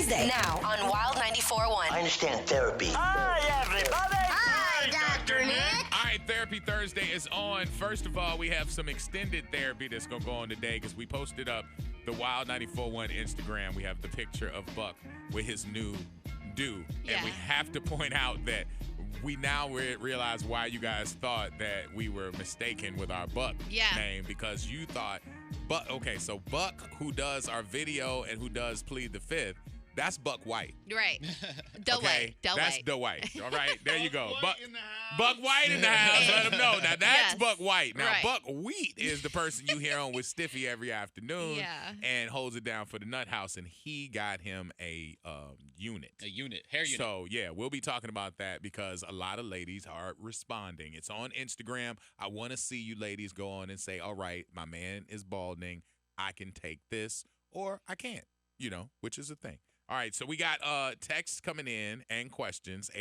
Thursday. Now on Wild 94.1. I understand therapy. Hi, everybody. Hi, Dr. Nick. All right, Therapy Thursday is on. First of all, we have some extended therapy that's going to go on today because we posted up the Wild 94.1 Instagram. We have the picture of Buck with his new do. Yeah. And we have to point out that we now realize why you guys thought that we were mistaken with our Buck name because you thought, so Buck, who does our video and who does Plead the Fifth, that's Buck White. Right. That's White. the White. All right, there you go. White in the house. Buck White in the house. Let him know. Now that's Yes. Buck White. Now Right. Buck Wheat is the person you hear on with Stiffy every afternoon and holds it down for the Nut House, and he got him a unit. A unit, hair unit. So yeah, we'll be talking about that because a lot of ladies are responding. It's on Instagram. I want to see you ladies go on and say, all right, my man is balding. I can take this or I can't, which is a thing. All right, so we got texts coming in and questions,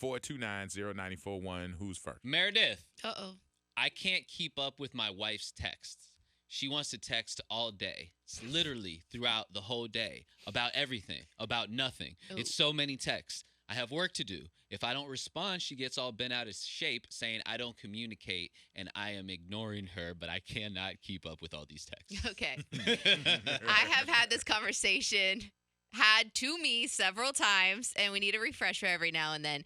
888-429-0941. Who's first? Meredith. Uh-oh. I can't keep up with my wife's texts. She wants to text all day. It's literally throughout the whole day about everything, about nothing. Ooh. It's so many texts. I have work to do. If I don't respond, she gets all bent out of shape saying I don't communicate and I am ignoring her, but I cannot keep up with all these texts. Okay. I have had this conversation to me several times, and we need a refresher every now and then.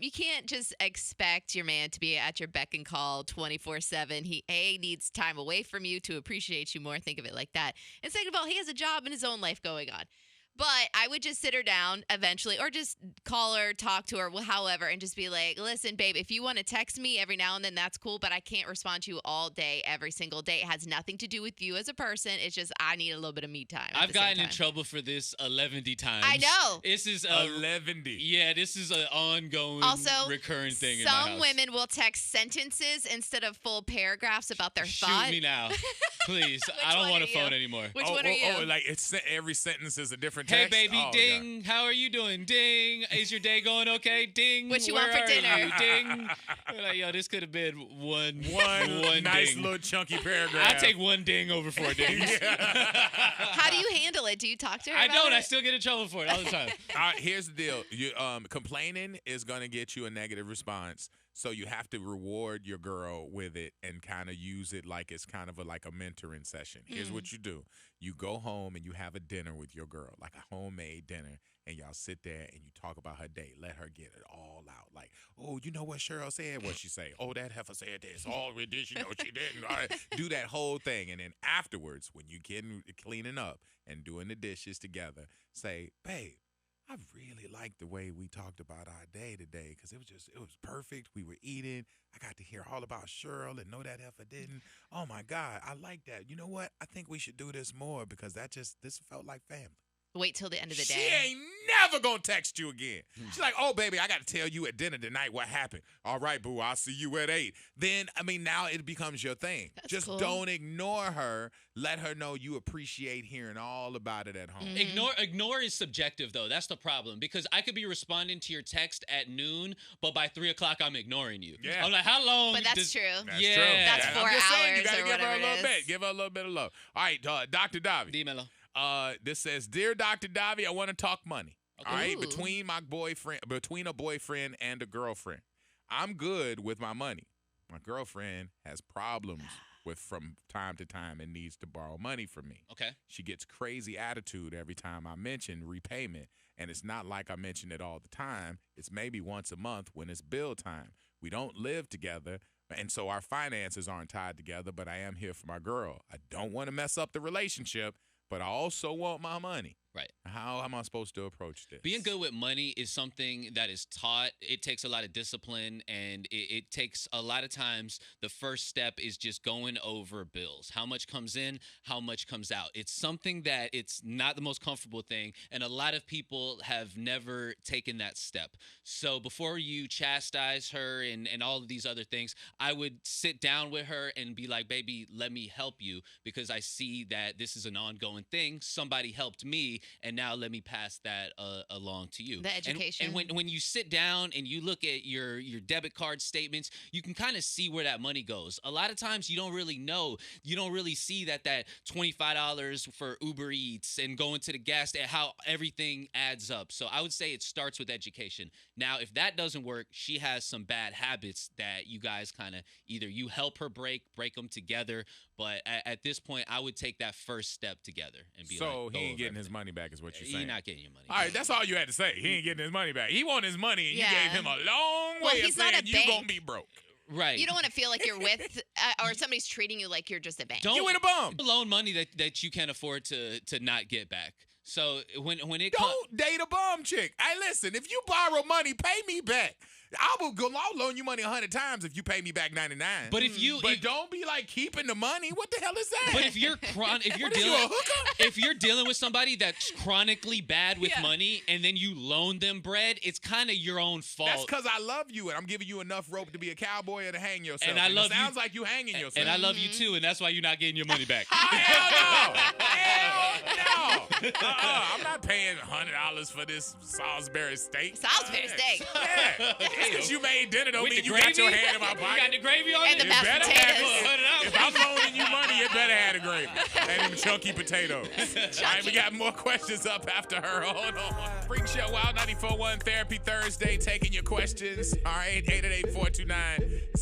You can't just expect your man to be at your beck and call 24/7. He needs time away from you to appreciate you more. Think of it like that. And second of all, he has a job and his own life going on. But I would just sit her down eventually or just call her, talk to her, however, and just be like, listen, babe, if you want to text me every now and then, that's cool, but I can't respond to you all day, every single day. It has nothing to do with you as a person. It's just I need a little bit of me time. I've gotten in trouble for this 11 times. I know. This is 11. Yeah, this is an ongoing, recurring thing in my house. Some women will text sentences instead of full paragraphs about their thought. Shoot me now, please. I don't want a phone anymore. Which one are you? Oh, like every sentence is a different Hey, text? baby, Oh, ding. God. How are you doing? Ding. Is your day going okay? Ding. What you Where want for are dinner? you? Ding. We're like, yo, this could have been one nice ding. little chunky paragraph. I take one ding over 4 dings. How do you handle it? Do you talk to her I about don't. it? I still get in trouble for it all the time. Here's the deal. You, complaining is going to get you a negative response. So you have to reward your girl with it and kind of use it like it's kind of like a mentoring session. Here's what you do. You go home and you have a dinner with your girl, like a homemade dinner, and y'all sit there and you talk about her day. Let her get it all out. Like, oh, you know what Cheryl said? What'd she say? Oh, that heifer said this. Oh, did she know she didn't? All right. Do that whole thing. And then afterwards, when you're cleaning up and doing the dishes together, say, babe, I really liked the way we talked about our day today because it was perfect. We were eating. I got to hear all about Cheryl and know that heifer didn't. Oh, my God. I like that. You know what? I think we should do this more because this felt like family. Wait till the end of the day. She ain't never gonna text you again. She's like, oh, baby, I got to tell you at dinner tonight what happened. All right, boo, I'll see you at 8. Then, now it becomes your thing. That's Just cool. don't ignore her. Let her know you appreciate hearing all about it at home. Ignore is subjective, though. That's the problem. Because I could be responding to your text at noon, but by 3 o'clock, I'm ignoring you. Yeah. I'm like, how long? But that's true. That's Yeah. true. That's I'm 4 just saying, you hours gotta or give her a whatever little it bit. is. Give her a little bit of love. All right, Dr. Davi. Dímelo. This says, Dear Dr. Davi, I want to talk money. Okay. All right, Ooh. between a boyfriend and a girlfriend. I'm good with my money. My girlfriend has problems from time to time and needs to borrow money from me. Okay. She gets crazy attitude every time I mention repayment, and it's not like I mention it all the time. It's maybe once a month when it's bill time. We don't live together, and so our finances aren't tied together, but I am here for my girl. I don't want to mess up the relationship, but I also want my money. Right. How am I supposed to approach this? Being good with money is something that is taught. It takes a lot of discipline, and it takes a lot of times the first step is just going over bills. How much comes in, how much comes out. It's something that it's not the most comfortable thing, and a lot of people have never taken that step. So before you chastise her and all of these other things, I would sit down with her and be like, baby, let me help you because I see that this is an ongoing thing. Somebody helped me, and now let me pass that along to you. The education. And when you sit down and you look at your debit card statements, you can kind of see where that money goes. A lot of times you don't really know. You don't really see that $25 for Uber Eats and going to the gas station, how everything adds up. So I would say it starts with education. Now, if that doesn't work, she has some bad habits that you guys kind of either you help her break them together. But at this point, I would take that first step together and be like, So he go ain't over getting his everything. money back, is what you're saying. You're not getting your money. All right, that's all you had to say. He ain't getting his money back. He want his money, and you Yeah. gave him a long Well, way of he's not saying a you bank. gonna be broke. Right. You don't want to feel like you're with, or somebody's treating you like you're just a bank. Don't You with a bum. loan money that you can't afford to not get back. So when it comes. Don't date a bum chick. Hey, listen, if you borrow money, pay me back. I'll loan you money 100 times if you pay me back 99. But if you But don't be like keeping the money. What the hell is that? But if you're What is you, a dealing hooker? if you're dealing with somebody that's chronically bad with Yeah. money and then you loan them bread, it's kind of your own fault. That's because I love you and I'm giving you enough rope to be a cowboy or to hang yourself. And I love it sounds you. like you hanging yourself. And I love you too, and that's why you're not getting your money back. Hell no! Hell no! I'm not paying $100 for this Salisbury steak. Salisbury steak. Yeah. Just because you made dinner don't With mean the you gravy? got your hand in my You pocket. got the gravy on And it? the mashed better have potatoes. it. If I'm loaning you money, it better have the gravy. And them chunky potatoes. All right, we got more questions up after her. Hold on. Freak Show Wild 94.1 Therapy Thursday, taking your questions. All right,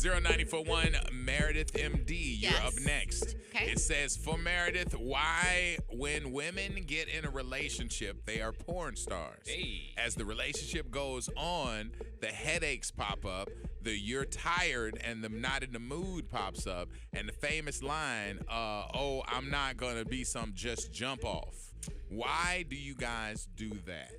888-429-0941. Meredith MD, you're Yes. up next. Okay. It says, for Meredith, why when women get in a relationship, they are porn stars? Hey. As the relationship goes on, the headaches pop up, the you're tired and the not in the mood pops up, and the famous line, oh, I'm not going to be some just jump off. Why do you guys do that?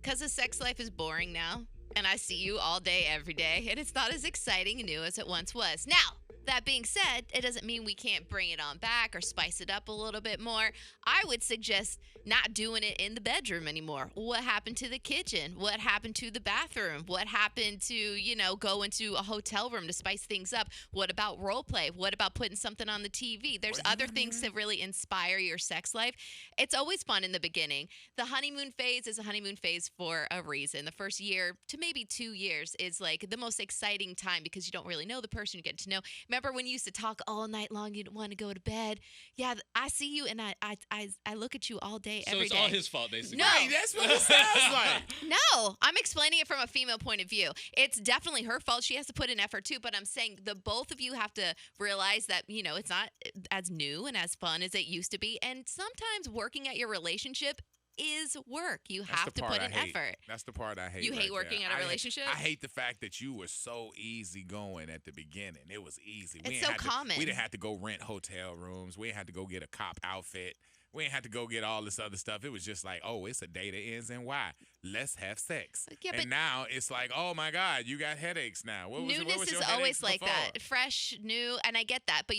Because the sex life is boring now, and I see you all day, every day, and it's not as exciting and new as it once was. Now, that being said, it doesn't mean we can't bring it on back or spice it up a little bit more. I would suggest not doing it in the bedroom anymore. What happened to the kitchen? What happened to the bathroom? What happened to, go into a hotel room to spice things up? What about role play? What about putting something on the TV? There's other things to really inspire your sex life. It's always fun in the beginning. The honeymoon phase is a honeymoon phase for a reason. The first year to maybe 2 years is like the most exciting time because you don't really know the person, you get to know. Remember when you used to talk all night long, you didn't want to go to bed? Yeah, I see you and I look at you all day, So every it's day. all his fault, basically. No. Right, that's what it sounds like. No, I'm explaining it from a female point of view. It's definitely her fault. She has to put in effort too, but I'm saying the both of you have to realize that, it's not as new and as fun as it used to be. And sometimes working at your relationship is work. You That's have the to part put in I hate. effort. That's the part I hate. You hate right working there. at a I hate- relationship? I hate the fact that you were so easy going at the beginning. It was easy. It's ain't so had to- common. We didn't have to go rent hotel rooms. We didn't have to go get a cop outfit. We didn't have to go get all this other stuff. It was just like, oh, it's a day that ends in Y. Let's have sex. Yeah, and but- now it's like, oh my God, you got headaches now. What was Newness your is headaches always like before? that. Fresh, new, and I get that. But,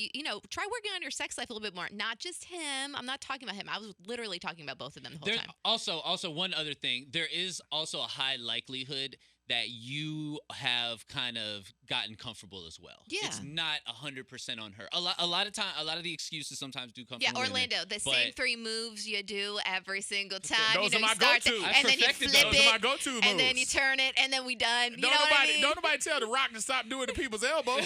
try working on your sex life a little bit more. Not just him. I'm not talking about him. I was literally talking about both of them the whole There's time. also one other thing. There is also a high likelihood that you have kind of gotten comfortable as well. Yeah. It's not 100% on her. A lot of the excuses sometimes do come Yeah, from women, Orlando, the but same 3 moves you do every single time. Those you are know, my you start go-tos. and then you perfected flip those. Those it, are my go-to moves. and then you turn it, and then we done. You know Don't what I mean? nobody tell The Rock to stop doing the people's elbows.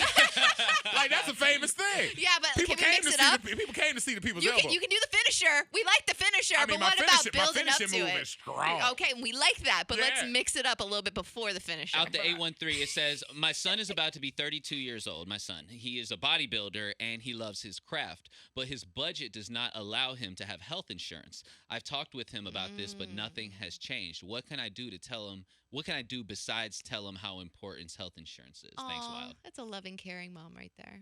Like that's a famous thing. Yeah, but People can we came mix to it see up? people came to see the people's You elbow. can do the finisher. We like the finisher, I mean, but my what about finishing- building my up finishing to move it? is strong. Okay, we like that, but let's Yeah. mix it up a little bit before the finisher. Out the 813, it says, my son is about to be 32 years old. My son. He is a bodybuilder and he loves his craft, but his budget does not allow him to have health insurance. I've talked with him about this, but nothing has changed. What can I do to tell him? What can I do besides tell him how important health insurance is? Thanks, Aw, Wild. that's a loving, caring mom right there.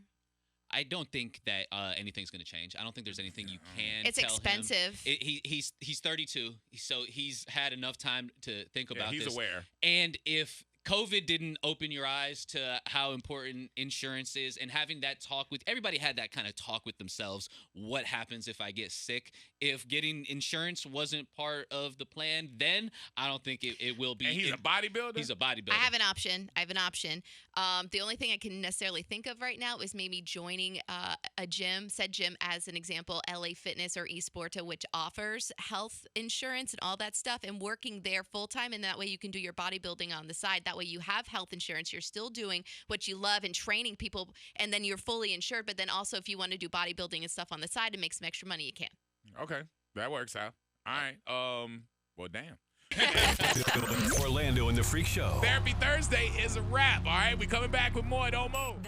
I don't think that anything's going to change. I don't think there's anything you can It's tell him. expensive. He's 32, so he's had enough time to think about he's this. aware. And if COVID didn't open your eyes to how important insurance is, and having that talk with everybody had that kind of talk with themselves. What happens if I get sick? If getting insurance wasn't part of the plan, then I don't think it will be. And he's a bodybuilder? He's a bodybuilder. I have an option. The only thing I can necessarily think of right now is maybe joining a gym, said gym as an example, LA Fitness or Esporta, which offers health insurance and all that stuff, and working there full time. And that way you can do your bodybuilding on the side. That way you have health insurance. You're still doing what you love and training people, and then you're fully insured. But then also if you want to do bodybuilding and stuff on the side and make some extra money, you can. Okay, that works out. All right. Well, damn. Orlando and the Freak Show. Therapy Thursday is a wrap. All right, we coming back with more. Don't move.